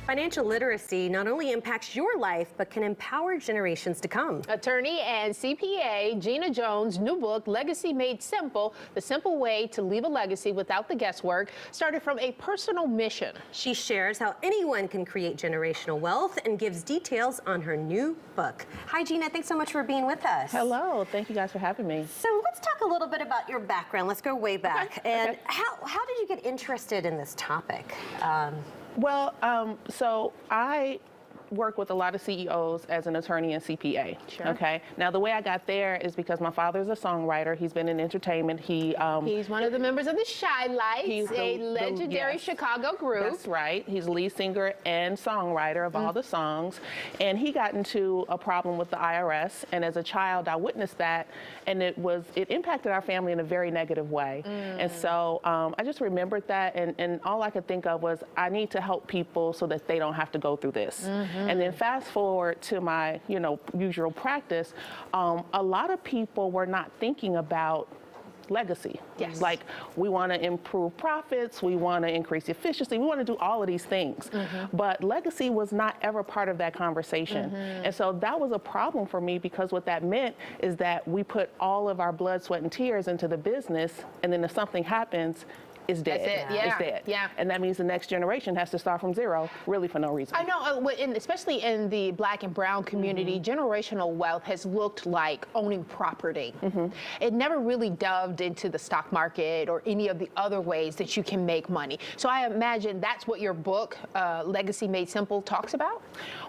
Financial literacy not only impacts your life, but can empower generations to come. Attorney and CPA Gina Jones' new book, Legacy Made Simple, The Simple Way to Leave a Legacy Without the Guesswork, started from a personal mission. She shares how anyone can create generational wealth and gives details on her new book. Hi, Gina. Thanks so much for being with us. Hello. Thank you guys for having me. So let's talk a little bit about your background. Let's go way back. Okay. And how did you get interested in this topic? So I work with a lot of CEOs as an attorney and CPA. Sure. Okay. Now the way I got there is because my father's a songwriter. He's been in entertainment. He's one of the members of the Shy Lights, He's a legendary yes. Chicago group. That's right. He's lead singer and songwriter of all the songs. And he got into a problem with the IRS. And as a child, I witnessed that. And it impacted our family in a very negative way. And so I just remembered that. And all I could think of was, I need to help people so that they don't have to go through this. And then fast forward to my, usual practice, a lot of people were not thinking about legacy. Yes. Like, we want to improve profits, we want to increase efficiency, we want to do all of these things. But legacy was not ever part of that conversation. And so that was a problem for me, because what that meant is that we put all of our blood, sweat, and tears into the business, and then if something happens, it's dead. That's it. Yeah. It's dead. Yeah. And that means the next generation has to start from zero, really for no reason. I know, especially in the Black and brown community, generational wealth has looked like owning property. It never really delved into the stock market or any of the other ways that you can make money. So I imagine that's what your book, Legacy Made Simple, talks about?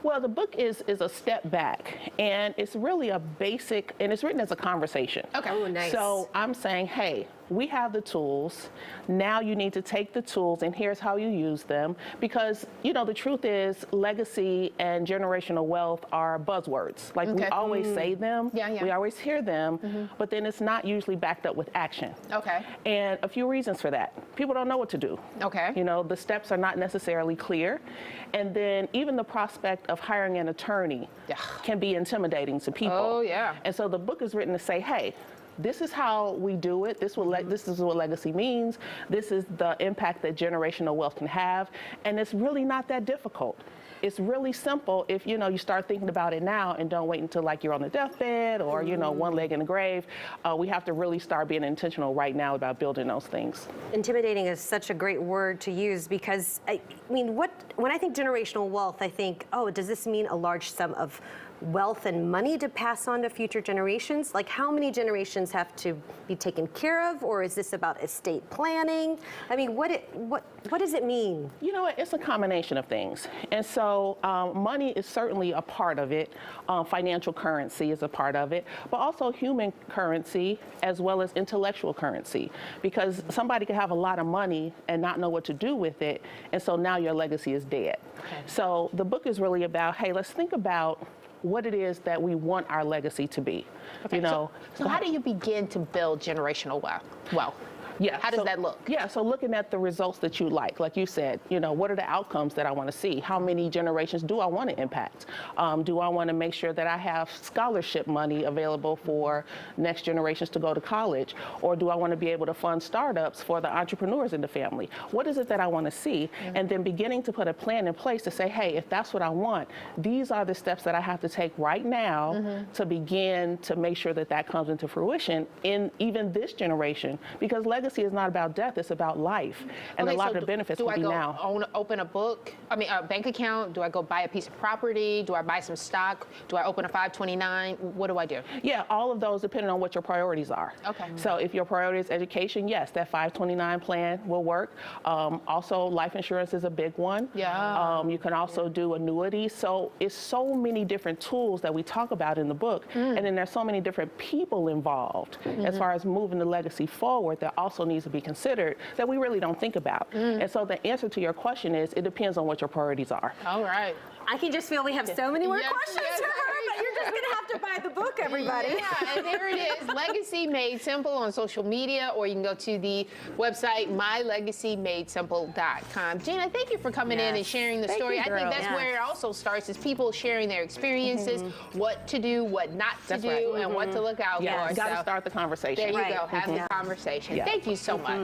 Well, the book is a step back, and it's really a basic, and it's written as a conversation. Okay. Oh, nice. So I'm saying, hey, we have the tools. Now you need to take the tools, and here's how you use them. Because, the truth is, legacy and generational wealth are buzzwords. Like, we always say them, we always hear them, but then it's not usually backed up with action. Okay. And a few reasons for that. People don't know what to do. Okay. The steps are not necessarily clear. And then even the prospect of hiring an attorney can be intimidating to people. Oh, yeah. And so the book is written to say, hey, this is how we do it. This is what legacy means. This is the impact that generational wealth can have. And it's really not that difficult. It's really simple if, you start thinking about it now and don't wait until you're on the deathbed or, one leg in the grave. We have to really start being intentional right now about building those things. Intimidating is such a great word to use, because, when I think generational wealth, I think, oh, does this mean a large sum of wealth and money to pass on to future generations? Like, how many generations have to be taken care of, or is this about estate planning? What does it mean? It's a combination of things. And so money is certainly a part of it. Financial currency is a part of it, but also human currency as well as intellectual currency, because somebody could have a lot of money and not know what to do with it. And so now your legacy is dead. Okay. So the book is really about, hey, let's think about what it is that we want our legacy to be. Okay. So how do you begin to build generational wealth? Yeah. How does that look? Yeah, so looking at the results that you like you said, what are the outcomes that I want to see? How many generations do I want to impact? Do I want to make sure that I have scholarship money available for next generations to go to college? Or do I want to be able to fund startups for the entrepreneurs in the family? What is it that I want to see? And then beginning to put a plan in place to say, hey, if that's what I want, these are the steps that I have to take right now to begin to make sure that that comes into fruition in even this generation. Because legacy is not about death, it's about life. And a lot of the benefits will be now. Do I go open a bank account? Do I go buy a piece of property? Do I buy some stock? Do I open a 529? What do I do? Yeah, all of those depending on what your priorities are. Okay. So if your priority is education, yes, that 529 plan will work. Also, life insurance is a big one. Yeah. You can also do annuities. So it's so many different tools that we talk about in the book. And then there's so many different people involved as far as moving the legacy forward that also needs to be considered that we really don't think about. And so the answer to your question is, it depends on what your priorities are. All right. I can just feel we have so many more Yes, questions yes, for her, but you're just going to have to buy the book, everybody. Yeah, and there it is, Legacy Made Simple on social media, or you can go to the website, mylegacymadesimple.com. Gina, thank you for coming in and sharing the story. I think that's where it also starts, is people sharing their experiences, what to do, what not to do, and what to look out for. You got to start the conversation. There you go, have the conversation. Thank you so much.